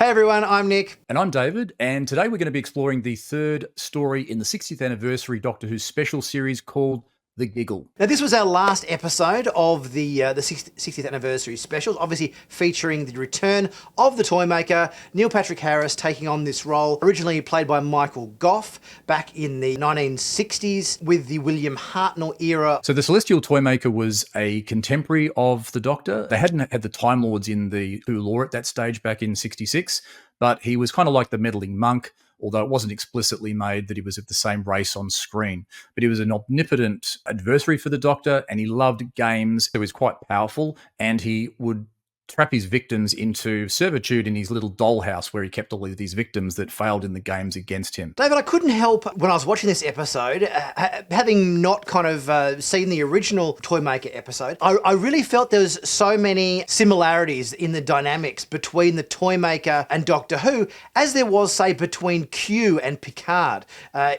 Hey everyone, I'm Nick. And I'm David, and today we're going to be exploring the third story in the 60th anniversary Doctor Who special series called The Giggle. Now, this was our last episode of the 60th anniversary specials, obviously featuring the return of the toymaker, Neil Patrick Harris, taking on this role, originally played by Michael Gough back in the 1960s with the William Hartnell era. So the Celestial Toymaker was a contemporary of the Doctor. They hadn't had the Time Lords in the Who lore at that stage back in 66, but he was kind of like the meddling monk, although it wasn't explicitly made that he was of the same race on screen. But he was an omnipotent adversary for the Doctor, and he loved games. So he was quite powerful, and he would trap his victims into servitude in his little dollhouse where he kept all of these victims that failed in the games against him. David, I couldn't help, when I was watching this episode, having not kind of seen the original Toymaker episode, I really felt there was so many similarities in the dynamics between the Toymaker and Doctor Who, as there was, say, between Q and Picard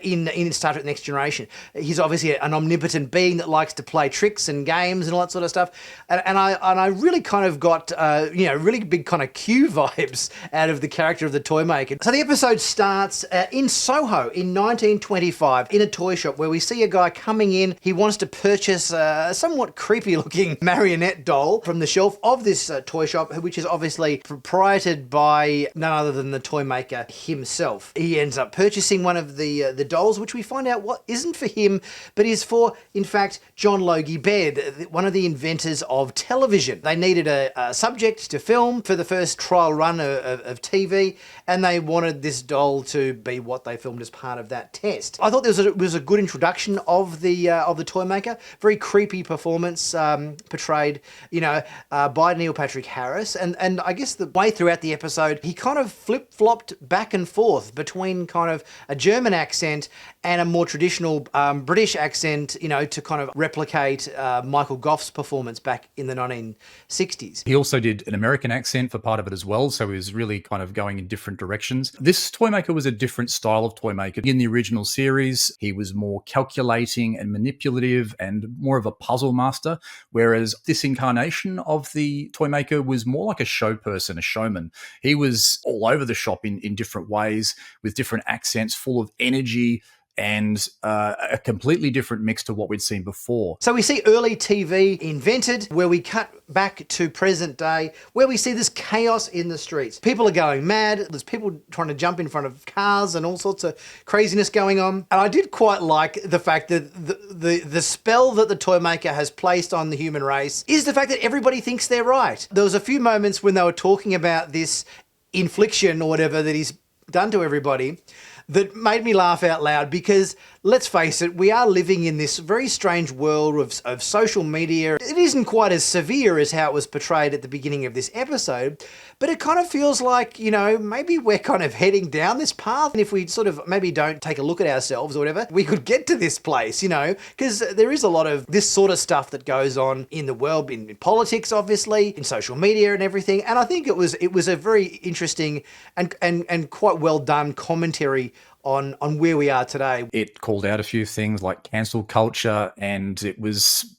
in Star Trek Next Generation. He's obviously an omnipotent being that likes to play tricks and games and all that sort of stuff, and I really kind of got really big kind of Q vibes out of the character of the Toymaker. So the episode starts in Soho in 1925 in a toy shop where we see a guy coming in. He wants to purchase a somewhat creepy looking marionette doll from the shelf of this toy shop, which is obviously proprieted by none other than the Toymaker himself. He ends up purchasing one of the dolls, which we find out what isn't for him, but is for, in fact, John Logie Baird, one of the inventors of television. They needed a subject to film for the first trial run of TV, and they wanted this doll to be what they filmed as part of that test. I thought there was a good introduction of the Toymaker. Very creepy performance portrayed, by Neil Patrick Harris, and I guess the way throughout the episode he kind of flip-flopped back and forth between kind of a German accent and a more traditional British accent, to kind of replicate Michael Gough's performance back in the 1960s. He also did an American accent for part of it as well, so he was really kind of going in different directions. This Toymaker was a different style of Toymaker. In the original series, he was more calculating and manipulative and more of a puzzle master, whereas this incarnation of the Toymaker was more like a show person, a showman. He was all over the shop in different ways, with different accents, full of energy, and a completely different mix to what we'd seen before. So we see early TV invented, where we cut back to present day, where we see this chaos in the streets. People are going mad. There's people trying to jump in front of cars and all sorts of craziness going on. And I did quite like the fact that the spell that the Toymaker has placed on the human race is the fact that everybody thinks they're right. There was a few moments when they were talking about this infliction or whatever that he's done to everybody that made me laugh out loud, because let's face it, we are living in this very strange world of social media. It isn't quite as severe as how it was portrayed at the beginning of this episode, but it kind of feels like, maybe we're kind of heading down this path. And if we sort of maybe don't take a look at ourselves or whatever, we could get to this place, because there is a lot of this sort of stuff that goes on in the world, in politics, obviously, in social media and everything. And I think it was a very interesting and quite well done commentary on where we are today. It called out a few things like cancel culture, and it was,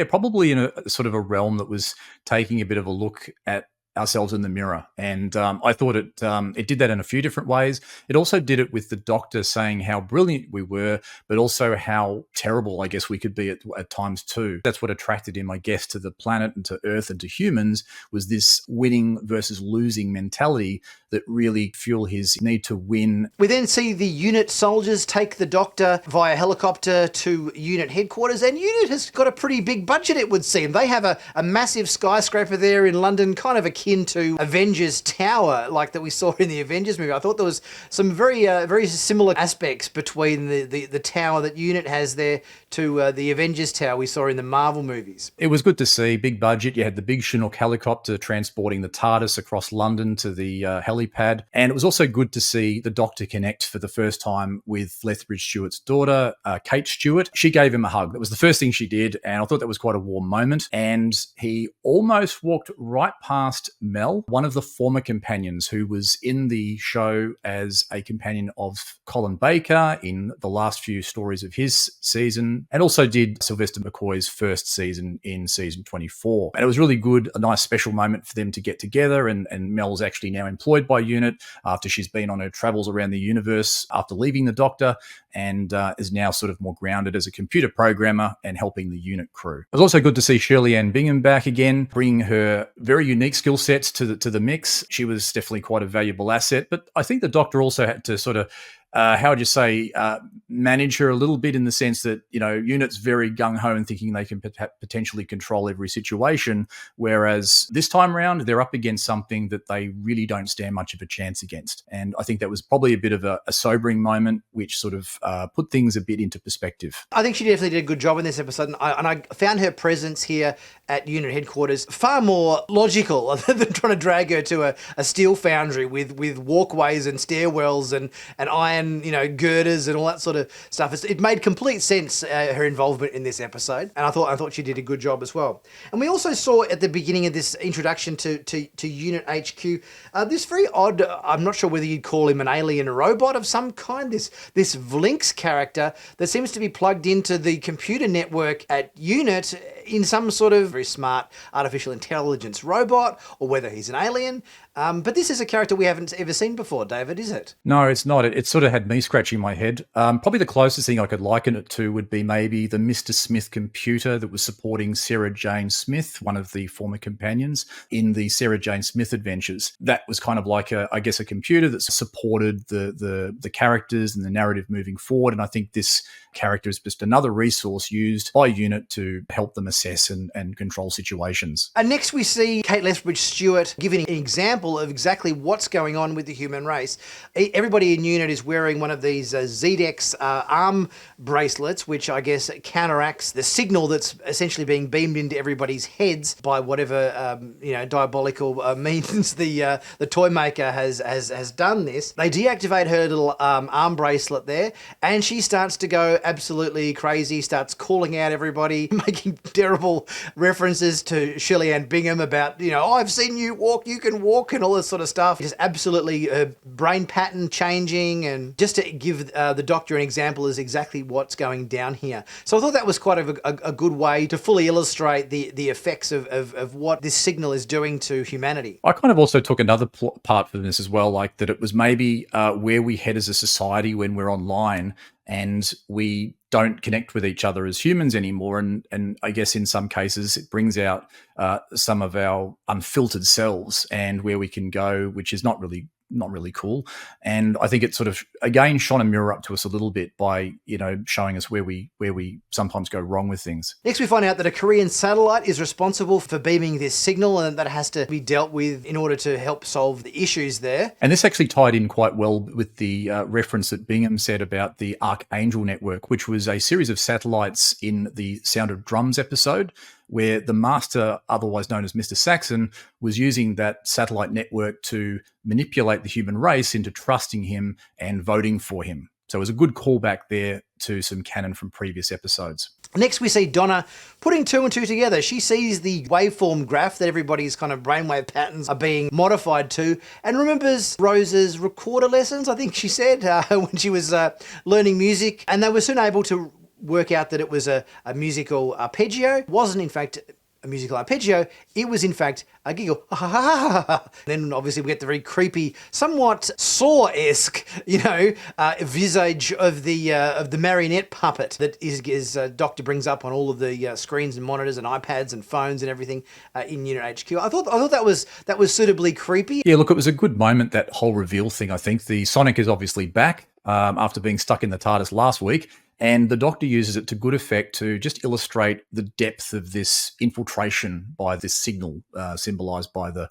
probably in a sort of a realm that was taking a bit of a look at ourselves in the mirror. And I thought it did that in a few different ways. It also did it with the Doctor saying how brilliant we were, but also how terrible, I guess, we could be at times too. That's what attracted him, I guess, to the planet and to Earth and to humans, was this winning versus losing mentality that really fueled his need to win. We then see the unit soldiers take the Doctor via helicopter to unit headquarters, and unit has got a pretty big budget, it would seem. They have a massive skyscraper there in London, kind of akin to Avengers Tower, like that we saw in the Avengers movie. I thought there was some very similar aspects between the tower that unit has there to the Avengers Tower we saw in the Marvel movies. It was good to see. Big budget. You had the big Chinook helicopter transporting the TARDIS across London to the helipad. And it was also good to see the Doctor connect for the first time with Lethbridge Stewart's daughter, Kate Stewart. She gave him a hug. That was the first thing she did, and I thought that was quite a warm moment. And he almost walked right past Mel, one of the former companions who was in the show as a companion of Colin Baker in the last few stories of his season, and also did Sylvester McCoy's first season in season 24. And it was really good, a nice special moment for them to get together, and Mel's actually now employed by UNIT after she's been on her travels around the universe after leaving the Doctor, and is now sort of more grounded as a computer programmer and helping the UNIT crew. It was also good to see Shirley Ann Bingham back again, bringing her very unique skill sets to the mix. She was definitely quite a valuable asset, but I think the Doctor also had to sort of how would you say, manage her a little bit, in the sense that, UNIT's very gung-ho and thinking they can potentially control every situation, whereas this time around, they're up against something that they really don't stand much of a chance against. And I think that was probably a bit of a sobering moment, which sort of put things a bit into perspective. I think she definitely did a good job in this episode, and I found her presence here at UNIT headquarters far more logical than trying to drag her to a steel foundry with walkways and stairwells and iron, girders and all that sort of stuff. It made complete sense, her involvement in this episode, and I thought she did a good job as well. And we also saw at the beginning of this introduction to UNIT HQ this very odd, I'm not sure whether you'd call him an alien robot of some kind, this Vlinx character that seems to be plugged into the computer network at UNIT in some sort of very smart artificial intelligence robot, or whether he's an alien. But this is a character we haven't ever seen before, David, is it? No, it's not. It sort of had me scratching my head. Probably the closest thing I could liken it to would be maybe the Mr. Smith computer that was supporting Sarah Jane Smith, one of the former companions, in the Sarah Jane Smith adventures. That was kind of like a computer that supported the characters and the narrative moving forward. And I think this character is just another resource used by UNIT to help them assess and control situations. And next we see Kate Lethbridge-Stewart giving an example of exactly what's going on with the human race. Everybody in UNIT is wearing one of these ZDX arm bracelets, which I guess counteracts the signal that's essentially being beamed into everybody's heads by whatever diabolical means the toymaker has done this. They deactivate her little arm bracelet there, and she starts to go absolutely crazy, starts calling out everybody, making terrible references to Shirley Ann Bingham about, I've seen you walk, you can walk, and all this sort of stuff. Just absolutely brain pattern changing, and just to give the Doctor an example is exactly what's going down here. So I thought that was quite a good way to fully illustrate the effects of what this signal is doing to humanity. I kind of also took another part from this as well, like that it was maybe where we head as a society when we're online and we don't connect with each other as humans anymore. And I guess in some cases it brings out some of our unfiltered selves and where we can go, which is not really cool. And I think it sort of, again, shone a mirror up to us a little bit by, showing us where we sometimes go wrong with things. Next, we find out that a Korean satellite is responsible for beaming this signal, and that has to be dealt with in order to help solve the issues there. And this actually tied in quite well with the reference that Bingham said about the Archangel network, which was a series of satellites in the Sound of Drums episode, where the Master, otherwise known as Mr. Saxon, was using that satellite network to manipulate the human race into trusting him and voting for him. So it was a good callback there to some canon from previous episodes. Next, we see Donna putting two and two together. She sees the waveform graph that everybody's kind of brainwave patterns are being modified to, and remembers Rose's recorder lessons, I think she said, when she was learning music. And they were soon able to work out that it was a musical arpeggio. It wasn't, in fact, a musical arpeggio. It was, in fact, a giggle. Then, obviously, we get the very creepy, somewhat Saw-esque, visage of the marionette puppet that is Doctor brings up on all of the screens and monitors and iPads and phones and everything in UNIT HQ. I thought that was suitably creepy. Yeah, look, it was a good moment, that whole reveal thing. I think the Sonic is obviously back after being stuck in the TARDIS last week. And the Doctor uses it to good effect to just illustrate the depth of this infiltration by this signal, symbolised by the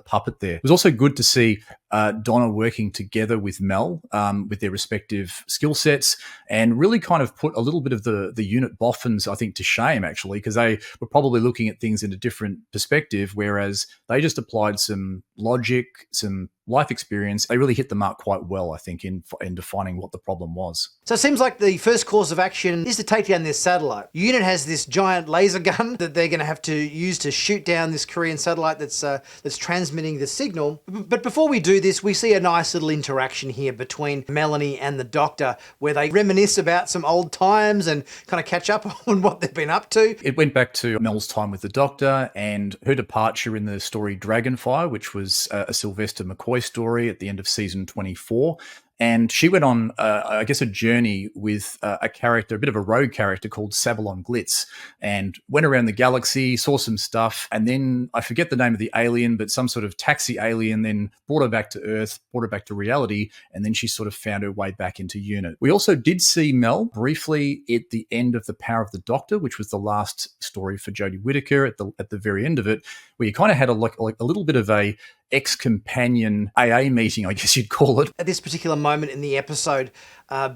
puppet there. It was also good to see Donna working together with Mel with their respective skill sets, and really kind of put a little bit of the unit boffins, I think, to shame, actually, because they were probably looking at things in a different perspective, whereas they just applied some logic, some life experience. They really hit the mark quite well, I think, in defining what the problem was. So it seems like the first course of action is to take down this satellite. Unit has this giant laser gun that they're going to have to use to shoot down this Korean satellite that's transmitting the signal. But before we do this, we see a nice little interaction here between Melanie and the Doctor, where they reminisce about some old times and kind of catch up on what they've been up to. It went back to Mel's time with the Doctor and her departure in the story Dragonfire, which was a Sylvester McCoy story at the end of season 24. And she went on, I guess, a journey with a character, a bit of a rogue character called Savalon Glitz, and went around the galaxy, saw some stuff, and then I forget the name of the alien, but some sort of taxi alien then brought her back to Earth, brought her back to reality, and then she sort of found her way back into Unit. We also did see Mel briefly at the end of The Power of the Doctor, which was the last story for Jodie Whittaker at the very end of it, where you kind of had a little bit of a ex-companion AA meeting, I guess you'd call it. At this particular moment in the episode,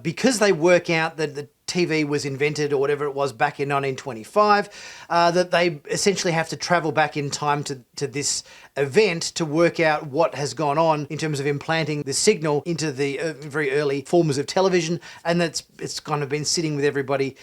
because they work out that the TV was invented or whatever it was back in 1925, that they essentially have to travel back in time to this event to work out what has gone on in terms of implanting the signal into the very early forms of television, and it's kind of been sitting with everybody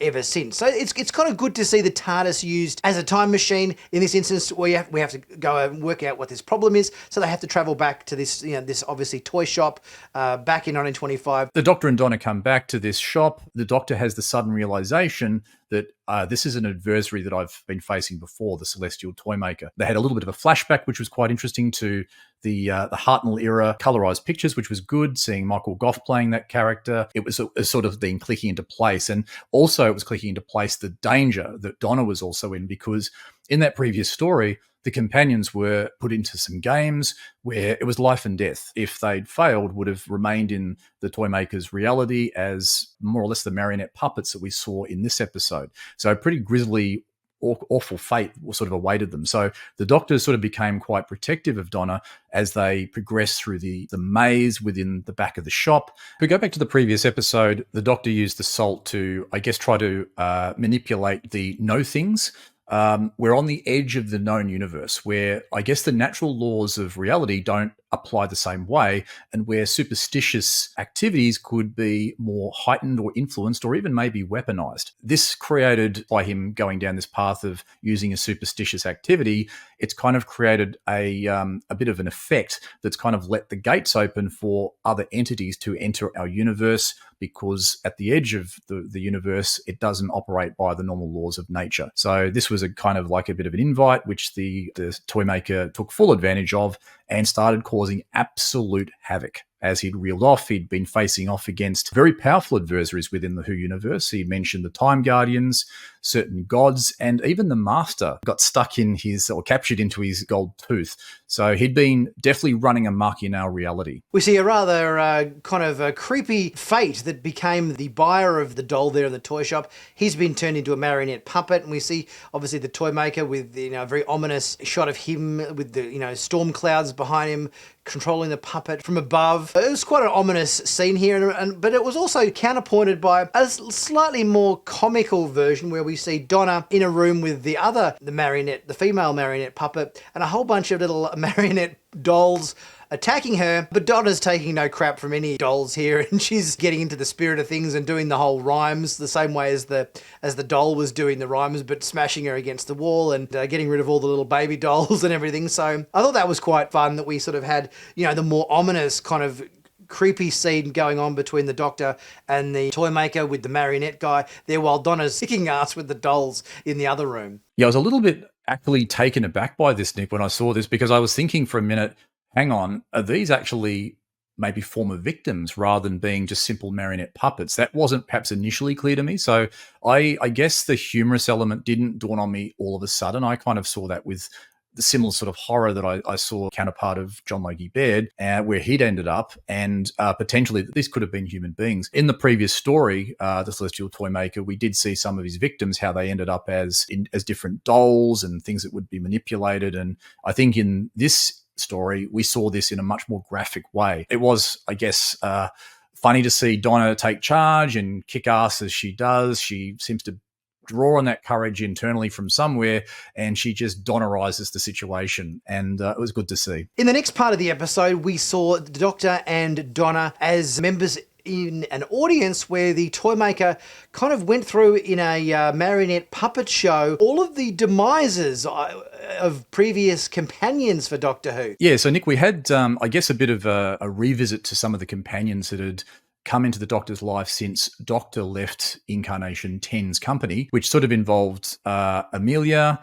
ever since. So it's kind of good to see the TARDIS used as a time machine in this instance, where we have to go and work out what this problem is. So they have to travel back to this, this obviously toy shop back in 1925. The Doctor and Donna come back to this shop. The Doctor has the sudden realization that this is an adversary that I've been facing before, the Celestial Toymaker. They had a little bit of a flashback, which was quite interesting, to the Hartnell era colorized pictures, which was good, seeing Michael Gough playing that character. It was sort of then clicking into place. And also it was clicking into place the danger that Donna was also in, because in that previous story, the companions were put into some games where it was life and death. If they'd failed, would have remained in the Toymaker's reality as more or less the marionette puppets that we saw in this episode. So a pretty grisly, awful fate sort of awaited them. So the Doctor sort of became quite protective of Donna as they progressed through the maze within the back of the shop. If we go back to the previous episode, the Doctor used the salt to, I guess, try to manipulate the know things. We're on the edge of the known universe, where I guess the natural laws of reality don't apply the same way, and where superstitious activities could be more heightened or influenced or even maybe weaponized. This created, by him going down this path of using a superstitious activity, it's kind of created a bit of an effect that's kind of let the gates open for other entities to enter our universe, because at the edge of the universe, it doesn't operate by the normal laws of nature. So this was a kind of like a bit of an invite, which the Toymaker took full advantage of and started causing absolute havoc. As he'd reeled off, he'd been facing off against very powerful adversaries within the Who universe. He mentioned the Time Guardians, certain gods, and even the Master got stuck in his, or captured into his gold tooth. So he'd been definitely running amok in our reality. We see a rather kind of a creepy fate that became the buyer of the doll there in the toy shop. He's been turned into a marionette puppet, and we see obviously the Toymaker with the a very ominous shot of him with the storm clouds behind him, controlling the puppet from above. It was quite an ominous scene here, but it was also counterpointed by a slightly more comical version where we see Donna in a room with the female marionette puppet, and a whole bunch of little marionette dolls attacking her, but Donna's taking no crap from any dolls here, and she's getting into the spirit of things and doing the whole rhymes the same way as the doll was doing the rhymes, but smashing her against the wall and getting rid of all the little baby dolls and everything. So I thought that was quite fun, that we sort of had, the more ominous kind of creepy scene going on between the Doctor and the Toymaker with the marionette guy there, while Donna's kicking ass with the dolls in the other room. Yeah, I was a little bit actually taken aback by this, Nick, when I saw this, because I was thinking for a minute, hang on, are these actually maybe former victims rather than being just simple marionette puppets? That wasn't perhaps initially clear to me. So I guess the humorous element didn't dawn on me all of a sudden. I kind of saw that with the similar sort of horror that I saw counterpart of John Logie Baird, where he'd ended up, and potentially this could have been human beings. In the previous story, The Celestial Toymaker, we did see some of his victims, how they ended up as different dolls and things that would be manipulated. And I think in this story, we saw this in a much more graphic way. It was, I guess, funny to see Donna take charge and kick ass as she does. She seems to draw on that courage internally from somewhere, and she just Donnerizes the situation, and it was good to see. In the next part of the episode, we saw the Doctor and Donna as members in an audience where the toymaker kind of went through in a marionette puppet show all of the demises of previous companions for Doctor Who. Yeah, so Nick, we had, I guess, a bit of a revisit to some of the companions that had come into the Doctor's life since Doctor left Incarnation 10's company, which sort of involved Amelia,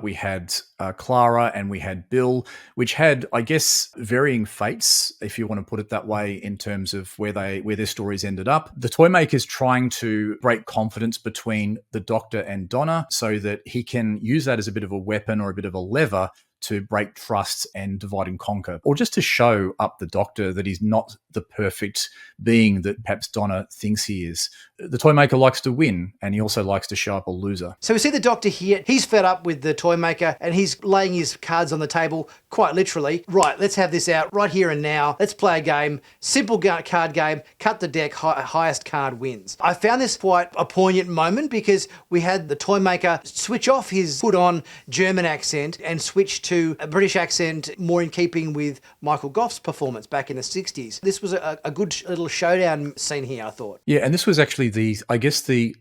we had Clara, and we had Bill, which had, I guess, varying fates, if you want to put it that way, in terms of where their stories ended up. The Toymaker's trying to break confidence between the Doctor and Donna so that he can use that as a bit of a weapon or a bit of a lever to break trusts and divide and conquer, or just to show up the Doctor that he's not the perfect being that perhaps Donna thinks he is. The Toymaker likes to win, and he also likes to show up a loser. So we see the Doctor here. He's fed up with the Toymaker, and he's laying his cards on the table, quite literally. Right, let's have this out right here and now. Let's play a game. Simple card game. Cut the deck. Highest card wins. I found this quite a poignant moment because we had the Toymaker switch off his put-on German accent and switch to a British accent more in keeping with Michael Gough's performance back in the 60s. This was a good little showdown scene here, I thought. Yeah, and this was actually the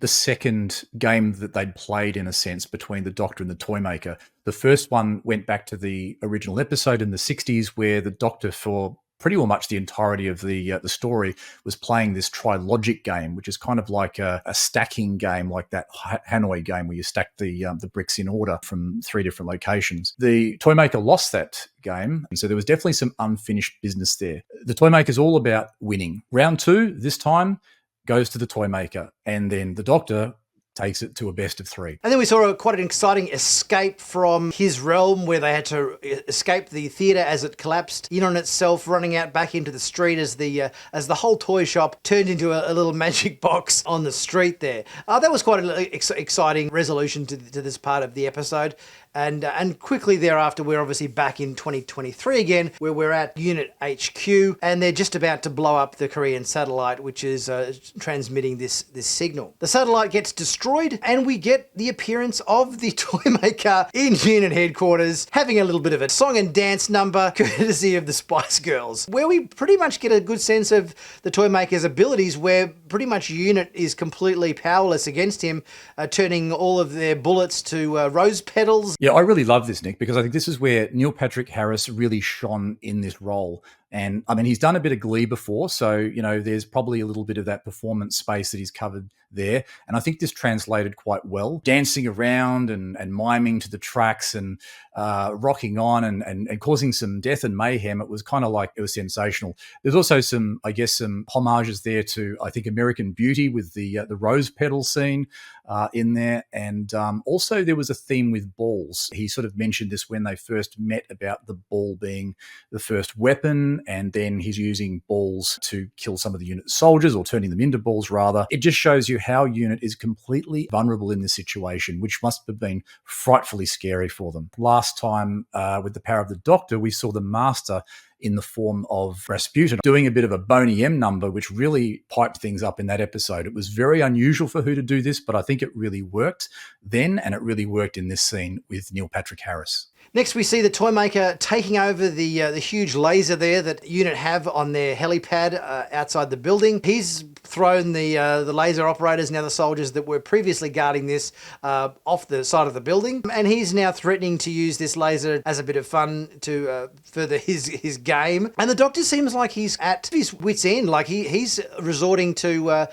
second game that they'd played, in a sense, between the Doctor and the Toymaker. The first one went back to the original episode in the 60s where the Doctor, for pretty well much the entirety of the story, was playing this trilogic game, which is kind of like a stacking game, like that Hanoi game where you stack the bricks in order from 3 different locations. The Toymaker lost that game, and so there was definitely some unfinished business there. The Toymaker's all about winning. Round 2, this time, goes to the Toymaker, and then the Doctor takes it to a best of 3. And then we saw quite an exciting escape from his realm where they had to escape the theatre as it collapsed in on itself, running out back into the street as the whole toy shop turned into a little magic box on the street there. That was quite an exciting resolution to this part of the episode. And quickly thereafter, we're obviously back in 2023 again, where we're at Unit HQ, and they're just about to blow up the Korean satellite, which is transmitting this signal. The satellite gets destroyed, and we get the appearance of the Toymaker in Unit headquarters, having a little bit of a song and dance number, courtesy of the Spice Girls, where we pretty much get a good sense of the Toymaker's abilities, where pretty much Unit is completely powerless against him, turning all of their bullets to rose petals. Yeah, I really love this, Nick, because I think this is where Neil Patrick Harris really shone in this role. And I mean, he's done a bit of Glee before, so, you know, there's probably a little bit of that performance space that he's covered there. And I think this translated quite well. Dancing around and miming to the tracks and rocking on and causing some death and mayhem. It was kind of like, it was sensational. There's also some homages there to, I think, American Beauty with the rose petal scene in there. And also there was a theme with balls. He sort of mentioned this when they first met about the ball being the first weapon, and then he's using balls to kill some of the unit soldiers, or turning them into balls rather. It just shows you how Unit is completely vulnerable in this situation, which must have been frightfully scary for them. Last time with the power of the Doctor, we saw the Master in the form of Rasputin doing a bit of a Boney M number, which really piped things up in that episode. It was very unusual for Who to do this, but I think it really worked then, and it really worked in this scene with Neil Patrick Harris. Next, we see the Toymaker taking over the huge laser there that Unit have on their helipad outside the building. He's thrown the laser operators, now the soldiers that were previously guarding this, off the side of the building, and he's now threatening to use this laser as a bit of fun to further his game. And the Doctor seems like he's at his wit's end, like he's resorting to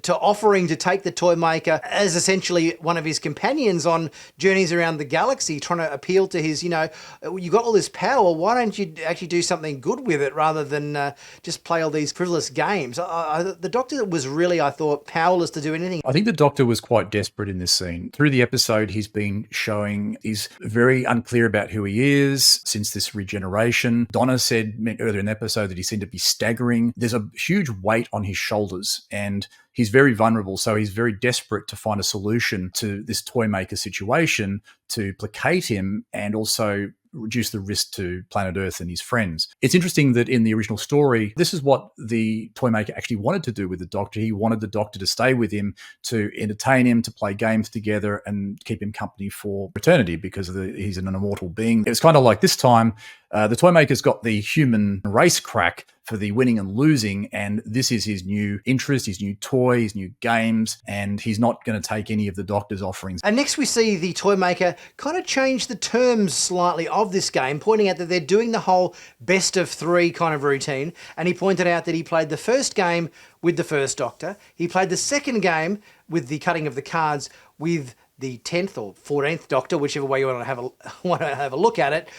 offering to take the Toymaker as essentially one of his companions on journeys around the galaxy, trying to appeal to his, you got all this power, why don't you actually do something good with it rather than just play all these frivolous games? The Doctor was really, I thought, powerless to do anything. I think the Doctor was quite desperate in this scene. Through the episode, he's been showing he's very unclear about who he is since this regeneration. Donna said earlier in the episode that he seemed to be staggering. There's a huge weight on his shoulders, and he's very vulnerable, so he's very desperate to find a solution to this Toymaker situation to placate him and also reduce the risk to planet Earth and his friends. It's interesting that in the original story, this is what the Toymaker actually wanted to do with the Doctor. He wanted the Doctor to stay with him, to entertain him, to play games together and keep him company for eternity because he's an immortal being. It's kind of like this time, the Toymaker's got the human race crack for the winning and losing, and this is his new interest, his new toy, his new games, and he's not going to take any of the Doctor's offerings. And next we see the Toymaker kind of change the terms slightly of this game, pointing out that they're doing the whole best of three kind of routine, and he pointed out that he played the first game with the first Doctor, he played the second game with the cutting of the cards with the 10th or 14th Doctor, whichever way you want to have a look at it.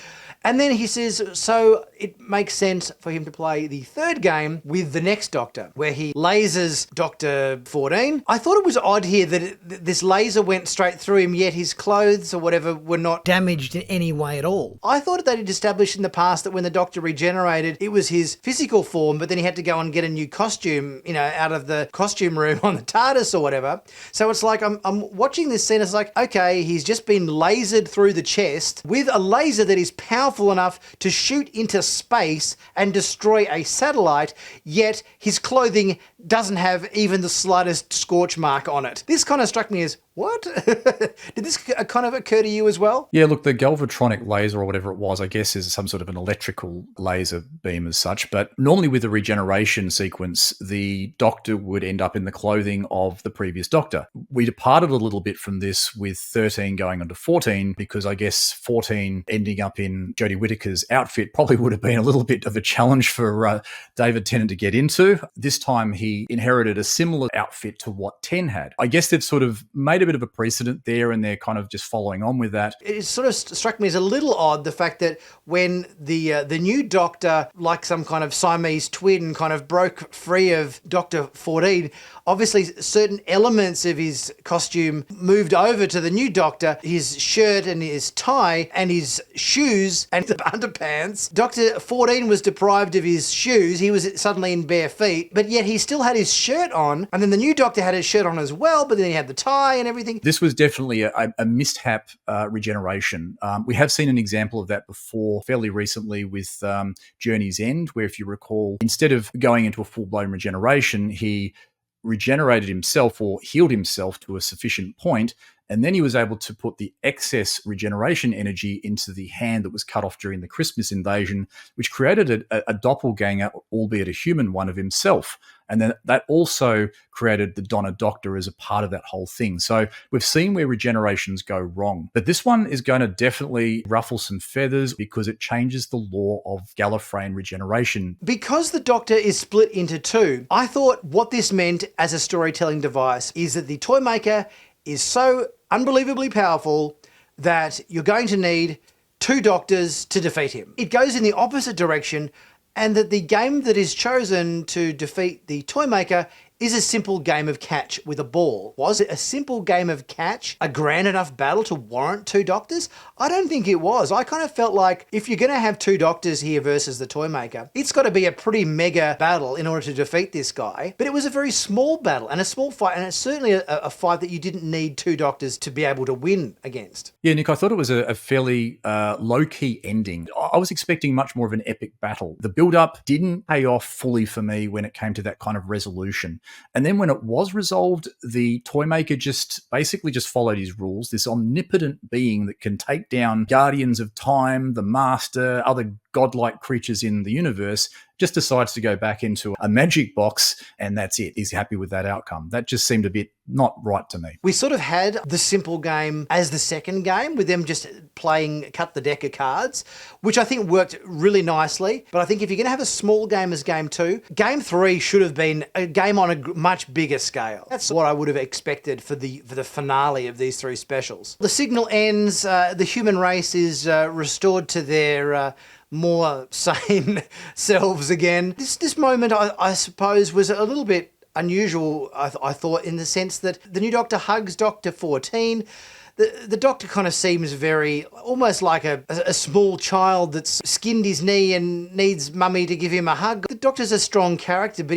And then he says, so it makes sense for him to play the third game with the next Doctor, where he lasers Doctor 14. I thought it was odd here that this laser went straight through him, yet his clothes or whatever were not damaged in any way at all. I thought that he'd established in the past that when the Doctor regenerated, it was his physical form, but then he had to go and get a new costume, out of the costume room on the TARDIS or whatever. So it's like, I'm watching this scene, it's like, okay, he's just been lasered through the chest with a laser that is powerful enough to shoot into space and destroy a satellite, yet his clothing doesn't have even the slightest scorch mark on it. This kind of struck me as, what? Did this kind of occur to you as well? Yeah, look, the galvatronic laser or whatever it was, I guess is some sort of an electrical laser beam as such. But normally with the regeneration sequence, the Doctor would end up in the clothing of the previous Doctor. We departed a little bit from this with 13 going on to 14 because I guess 14 ending up in Jodie Whittaker's outfit probably would have been a little bit of a challenge for David Tennant to get into. This time he inherited a similar outfit to what 10 had. I guess they've sort of made a bit of a precedent there and they're kind of just following on with that. It sort of struck me as a little odd, the fact that when the new Doctor, like some kind of Siamese twin, kind of broke free of Doctor 14, obviously certain elements of his costume moved over to the new Doctor, his shirt and his tie and his shoes and the underpants. Doctor 14 was deprived of his shoes. He was suddenly in bare feet, but yet he still had his shirt on. And then the new Doctor had his shirt on as well, but then he had the tie and everything. This was definitely a mishap regeneration. We have seen an example of that before fairly recently with Journey's End, where if you recall, instead of going into a full-blown regeneration, he regenerated himself or healed himself to a sufficient point, and then he was able to put the excess regeneration energy into the hand that was cut off during the Christmas invasion, which created a doppelganger, albeit a human one, of himself. And then that also created the Donna Doctor as a part of that whole thing. So we've seen where regenerations go wrong. But this one is going to definitely ruffle some feathers because it changes the law of Gallifreyan regeneration. Because the Doctor is split into two, I thought what this meant as a storytelling device is that the Toymaker is so unbelievably powerful that you're going to need two Doctors to defeat him. It goes in the opposite direction, and that the game that is chosen to defeat the Toymaker is a simple game of catch with a ball. Was it a simple game of catch a grand enough battle to warrant two Doctors? I don't think it was. I kind of felt like if you're going to have two Doctors here versus the Toymaker, it's got to be a pretty mega battle in order to defeat this guy. But it was a very small battle and a small fight, and it's certainly a fight that you didn't need two Doctors to be able to win against. Yeah, Nick, I thought it was a fairly low-key ending. I was expecting much more of an epic battle. The build-up didn't pay off fully for me when it came to that kind of resolution. And then when it was resolved, the Toymaker basically just followed his rules. This omnipotent being that can take down Guardians of Time, the Master, other godlike creatures in the universe, just decides to go back into a magic box, and that's it. He's happy with that outcome. That just seemed a bit not right to me. We sort of had the simple game as the second game, with them just playing cut the deck of cards, which I think worked really nicely. But I think if you're going to have a small game as game two, game three should have been a game on a much bigger scale. That's what I would have expected for the finale of these three specials. The signal ends, the human race is restored to their more sane selves again. This moment, I suppose, was a little bit unusual, I thought, in the sense that the new Doctor hugs Doctor 14. The Doctor kind of seems very, almost like a small child that's skinned his knee and needs mummy to give him a hug. The Doctor's a strong character, but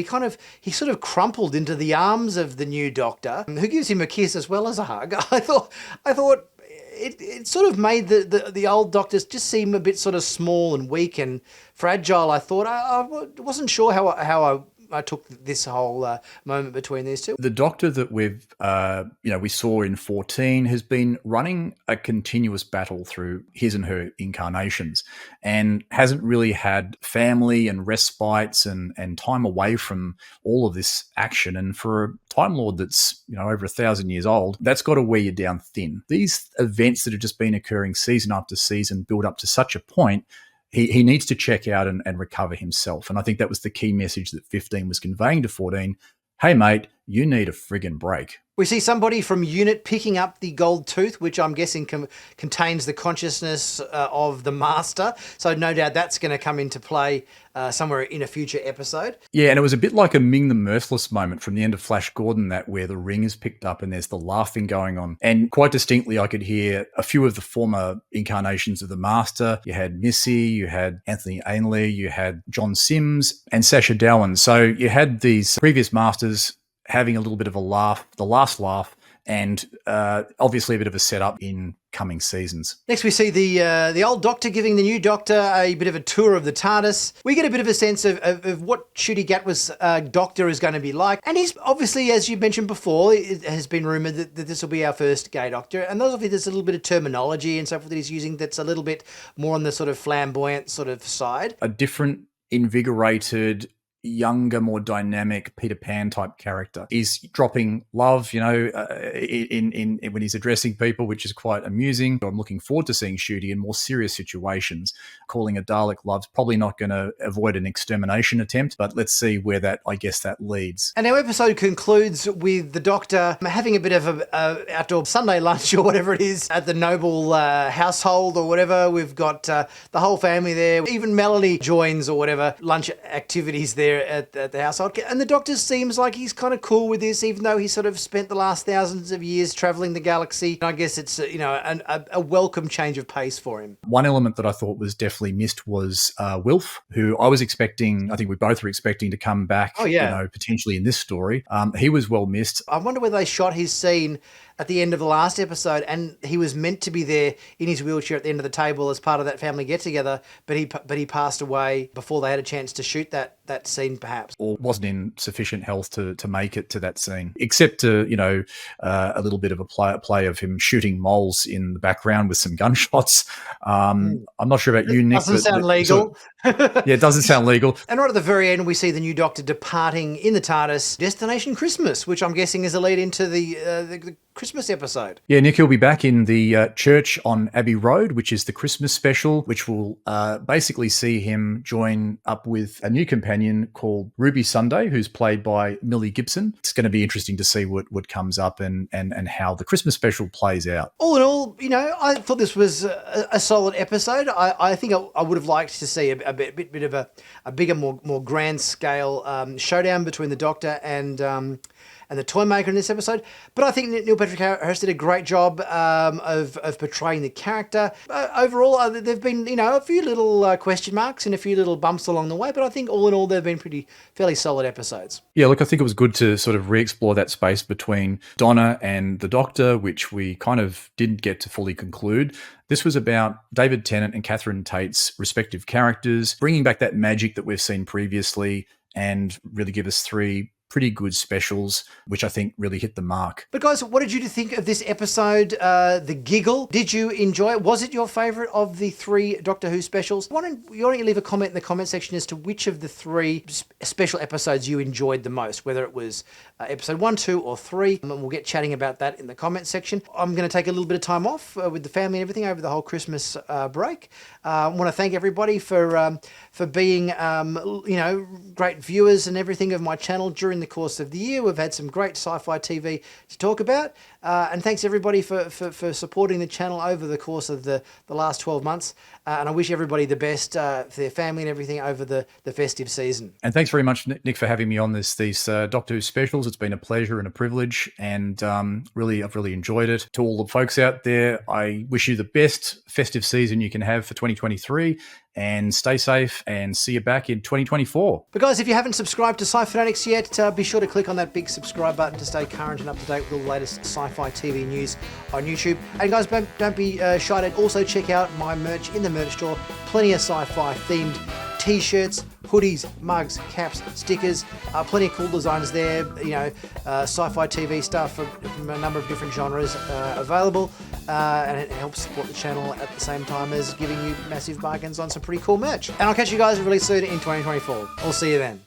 he sort of crumpled into the arms of the new Doctor, who gives him a kiss as well as a hug. I thought it sort of made the old doctors just seem a bit sort of small and weak and fragile. I thought I wasn't sure how I took this whole moment between these two. The Doctor that we saw in 14 has been running a continuous battle through his and her incarnations and hasn't really had family and respites and time away from all of this action. And for a Time Lord that's, over 1,000 years old, that's got to wear you down thin. These events that have just been occurring season after season build up to such a point. He needs to check out and recover himself. And I think that was the key message that 15 was conveying to 14. Hey, mate, you need a friggin' break. We see somebody from Unit picking up the gold tooth, which I'm guessing contains the consciousness of the Master. So no doubt that's going to come into play somewhere in a future episode. Yeah, and it was a bit like a Ming the Merciless moment from the end of Flash Gordon, that where the ring is picked up and there's the laughing going on. And quite distinctly, I could hear a few of the former incarnations of the Master. You had Missy, you had Anthony Ainley, you had John Sims and Sacha Dhawan. So you had these previous Masters having a little bit of a laugh, the last laugh, and obviously a bit of a setup in coming seasons. Next, we see the old Doctor giving the new Doctor a bit of a tour of the TARDIS. We get a bit of a sense of what Ncuti Gatwa's Doctor is going to be like. And he's obviously, as you mentioned before, it has been rumoured that this will be our first gay Doctor. And obviously there's a little bit of terminology and so forth that he's using that's a little bit more on the sort of flamboyant sort of side. A different, invigorated, younger, more dynamic Peter Pan type character. He's dropping love, in when he's addressing people, which is quite amusing. I'm looking forward to seeing Ncuti in more serious situations. Calling a Dalek love's probably not going to avoid an extermination attempt, but let's see where that leads. And our episode concludes with the Doctor having a bit of a outdoor Sunday lunch or whatever it is at the Noble household or whatever. We've got the whole family there. Even Melanie joins or whatever lunch activities there at the household. And the Doctor seems like he's kind of cool with this, even though he sort of spent the last thousands of years travelling the galaxy. I guess it's, a welcome change of pace for him. One element that I thought was definitely missed was Wilf, who I was expecting, I think we both were expecting to come back, potentially in this story. He was well missed. I wonder whether they shot his scene at the end of the last episode and he was meant to be there in his wheelchair at the end of the table as part of that family get-together, but he passed away before they had a chance to shoot that scene, perhaps. Or wasn't in sufficient health to make it to that scene, except to, a little bit of a play of him shooting moles in the background with some gunshots. I'm not sure about you, Nick. Doesn't sound legal. It doesn't sound legal. And right at the very end, we see the new Doctor departing in the TARDIS, Destination Christmas, which I'm guessing is a lead into the Christmas episode. Yeah, Nick, he'll be back in the church on Abbey Road, which is the Christmas special, which will basically see him join up with a new companion called Ruby Sunday, who's played by Millie Gibson. It's going to be interesting to see what comes up and how the Christmas special plays out. All in all, I thought this was a solid episode. I think I would have liked to see a bit of a bigger, more grand scale showdown between the Doctor and the Toymaker in this episode. But I think Neil Patrick Harris did a great job of portraying the character. Overall, there've been, a few little question marks and a few little bumps along the way, but I think all in all, they've been fairly solid episodes. Yeah, look, I think it was good to sort of re-explore that space between Donna and the Doctor, which we kind of didn't get to fully conclude. This was about David Tennant and Catherine Tate's respective characters, bringing back that magic that we've seen previously and really give us three pretty good specials, which I think really hit the mark. But guys, what did you think of this episode, The Giggle? Did you enjoy it? Was it your favourite of the three Doctor Who specials? Why don't you leave a comment in the comment section as to which of the three special episodes you enjoyed the most, whether it was episode 1, 2 or 3, and we'll get chatting about that in the comment section. I'm going to take a little bit of time off with the family and everything over the whole Christmas break. I want to thank everybody for being, great viewers and everything of my channel during the course of the year. We've had some great sci-fi TV to talk about, and thanks everybody for supporting the channel over the course of the last 12 months. and I wish everybody the best for their family and everything over the festive season. And thanks very much, Nick, for having me on these Doctor Who specials. It's been a pleasure and a privilege, and I've really enjoyed it. To all the folks out there, I wish you the best festive season you can have for 2023, and stay safe, and see you back in 2024. But guys, if you haven't subscribed to Sci-Fanatics yet, be sure to click on that big subscribe button to stay current and up to date with all the latest sci-fi TV news on YouTube. And guys, don't be shy to also check out my merch in the merch store. Plenty of sci-fi themed t-shirts, hoodies, mugs, caps, stickers, plenty of cool designs there, sci-fi TV stuff from a number of different genres available, and it helps support the channel at the same time as giving you massive bargains on some pretty cool merch. And I'll catch you guys really soon in 2024. I'll see you then.